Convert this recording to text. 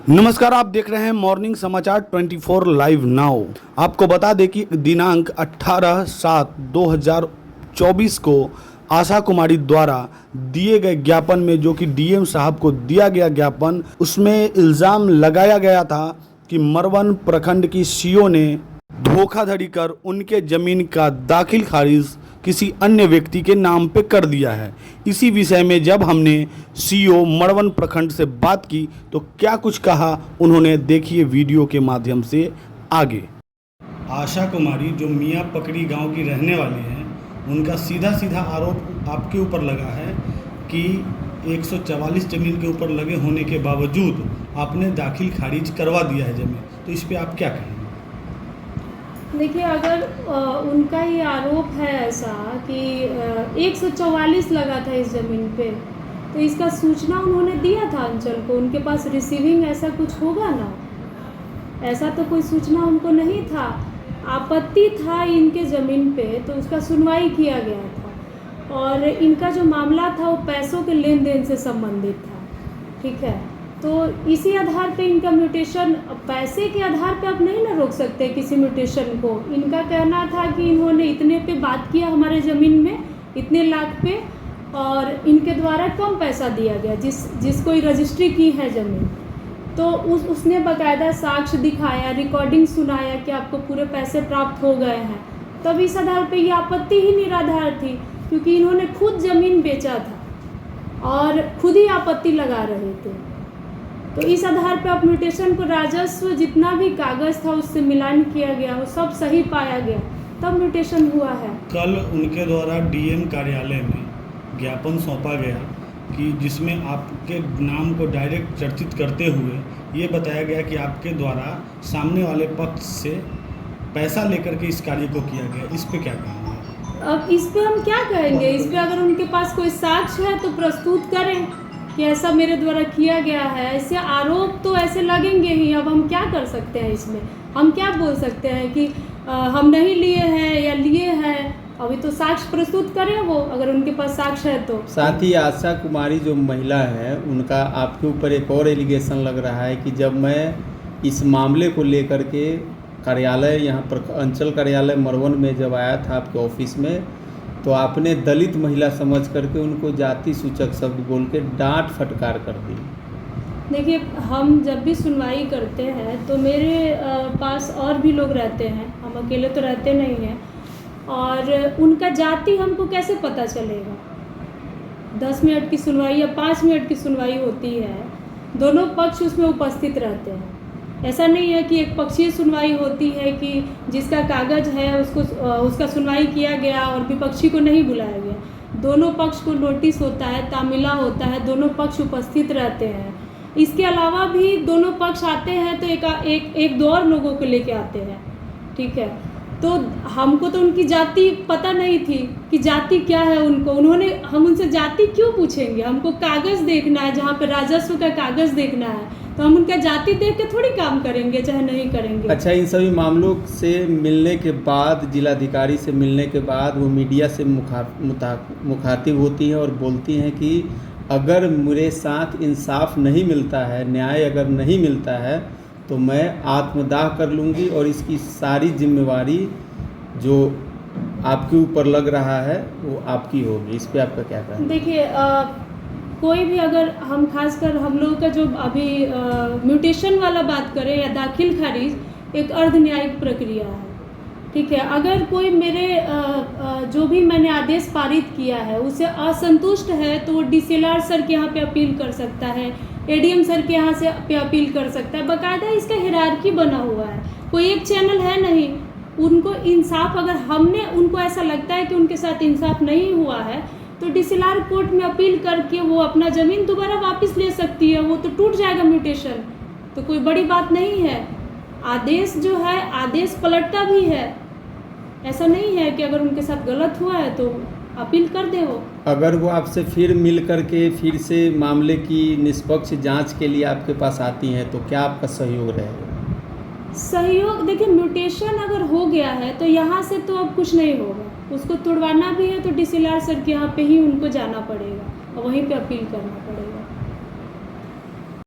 नमस्कार, आप देख रहे हैं मॉर्निंग समाचार 24 लाइव नाउ। आपको बता दें कि दिनांक 18/7/2024 को आशा कुमारी द्वारा दिए गए ज्ञापन में, जो कि डीएम साहब को दिया गया ज्ञापन, उसमें इल्ज़ाम लगाया गया था कि मरवन प्रखंड की सीओ ने धोखाधड़ी कर उनके ज़मीन का दाखिल खारिज किसी अन्य व्यक्ति के नाम पे कर दिया है। इसी विषय में जब हमने सीओ मरवन प्रखंड से बात की तो क्या कुछ कहा उन्होंने, देखिए वीडियो के माध्यम से आगे। आशा कुमारी जो मियाँ पकड़ी गांव की रहने वाली हैं, उनका सीधा सीधा आरोप आपके ऊपर लगा है कि 144 ज़मीन के ऊपर लगे होने के बावजूद आपने दाखिल खारिज करवा दिया है ज़मीन। तो इस पर आप क्या कहेंगे? देखिए, अगर उनका ये आरोप है ऐसा कि 144 लगा था इस ज़मीन पे, तो इसका सूचना उन्होंने दिया था अंचल को। उनके पास रिसीविंग ऐसा कुछ होगा ना, ऐसा तो कोई सूचना उनको नहीं था। आपत्ति था इनके ज़मीन पे, तो उसका सुनवाई किया गया था और इनका जो मामला था वो पैसों के लेन देन से संबंधित था। ठीक है, तो इसी आधार पे इनका म्यूटेशन, पैसे के आधार पे आप नहीं ना रोक सकते किसी म्यूटेशन को। इनका कहना था कि इन्होंने इतने पे बात किया हमारे ज़मीन में, इतने लाख पे, और इनके द्वारा कम पैसा दिया गया जिसको रजिस्ट्री की है ज़मीन। तो उसने बाकायदा साक्ष्य दिखाया, रिकॉर्डिंग सुनाया कि आपको पूरे पैसे प्राप्त हो गए हैं। तब इस आधार पे ये आपत्ति ही निराधार थी, क्योंकि इन्होंने खुद ज़मीन बेचा था और खुद ही आपत्ति लगा रहे थे। तो इस आधार पर अब म्यूटेशन को राजस्व जितना भी कागज़ था उससे मिलान किया गया, वो सब सही पाया गया, तब म्यूटेशन हुआ है। कल उनके द्वारा डीएम कार्यालय में ज्ञापन सौंपा गया कि जिसमें आपके नाम को डायरेक्ट चर्चित करते हुए ये बताया गया कि आपके द्वारा सामने वाले पक्ष से पैसा लेकर के इस कार्य को किया गया। इस पे क्या कहेंगे? अब इस पे हम क्या कहेंगे? इस पे अगर उनके पास कोई साक्ष्य है तो प्रस्तुत करें कि ऐसा मेरे द्वारा किया गया है। ऐसे आरोप तो ऐसे लगेंगे ही। अब हम क्या कर सकते हैं इसमें? हम क्या बोल सकते हैं कि हम नहीं लिए हैं या लिए हैं? अभी तो साक्ष्य प्रस्तुत करें वो, अगर उनके पास साक्ष्य है तो। साथ ही आशा कुमारी जो महिला है, उनका आपके ऊपर एक और एलिगेशन लग रहा है कि जब मैं इस मामले को लेकर के कार्यालय, यहाँ पर अंचल कार्यालय मरवन में जब आया था आपके ऑफिस में, तो आपने दलित महिला समझ करके उनको जाति सूचक शब्द बोल के डांट फटकार कर दी। देखिए, हम जब भी सुनवाई करते हैं तो मेरे पास और भी लोग रहते हैं, हम अकेले तो रहते नहीं हैं, और उनका जाति हमको कैसे पता चलेगा? 10 मिनट की सुनवाई या 5 मिनट की सुनवाई होती है, दोनों पक्ष उसमें उपस्थित रहते हैं। ऐसा नहीं है कि एक पक्षीय सुनवाई होती है कि जिसका कागज़ है उसका सुनवाई किया गया और विपक्षी को नहीं बुलाया गया। दोनों पक्ष को नोटिस होता है, तामिला होता है, दोनों पक्ष उपस्थित रहते हैं। इसके अलावा भी दोनों पक्ष आते हैं तो एक दो और लोगों को लेके आते हैं। ठीक है, तो हमको तो उनकी जाति पता नहीं थी कि जाति क्या है हम उनसे जाति क्यों पूछेंगे? हमको कागज़ देखना है, जहाँ पे राजस्व का कागज़ देखना है, तो हम उनका जाति देख के थोड़ी काम करेंगे, चाहे नहीं करेंगे। अच्छा, इन सभी मामलों से मिलने के बाद, जिलाधिकारी से मिलने के बाद वो मीडिया से मुखातिब होती हैं और बोलती हैं कि अगर मेरे साथ इंसाफ नहीं मिलता है, न्याय अगर नहीं मिलता है, तो मैं आत्मदाह कर लूँगी और इसकी सारी जिम्मेवारी जो आपके ऊपर लग रहा है वो आपकी होगी। इस पे आपका क्या कहना है? देखिए, कोई भी, अगर हम खासकर हम लोगों का जो अभी म्यूटेशन वाला बात करें या दाखिल खारिज, एक अर्ध न्यायिक प्रक्रिया है। ठीक है, अगर कोई मेरे जो भी मैंने आदेश पारित किया है उससे असंतुष्ट है तो वो DCLR सर के यहाँ पे अपील कर सकता है, ADM सर के यहाँ से पे अपील कर सकता है। बाकायदा इसका हिरार्की बना हुआ है, कोई एक चैनल है नहीं। उनको इंसाफ, अगर हमने उनको ऐसा लगता है कि उनके साथ इंसाफ नहीं हुआ है, तो DCLR कोर्ट में अपील करके वो अपना ज़मीन दोबारा वापस ले सकती है। वो तो टूट जाएगा म्यूटेशन, तो कोई बड़ी बात नहीं है। आदेश जो है, आदेश पलटता भी है। ऐसा नहीं है कि अगर उनके साथ गलत हुआ है तो अपील कर दे वो। अगर वो आपसे फिर मिल करके फिर से मामले की निष्पक्ष जांच के लिए आपके पास आती हैं, तो क्या आपका सहयोग रहेगा? सहयोग, देखिए, म्यूटेशन अगर हो गया है तो यहाँ से तो अब कुछ नहीं होगा। उसको तुड़वाना भी है तो DCLR सर के यहाँ पे ही उनको जाना पड़ेगा और वहीं पे अपील करना पड़ेगा।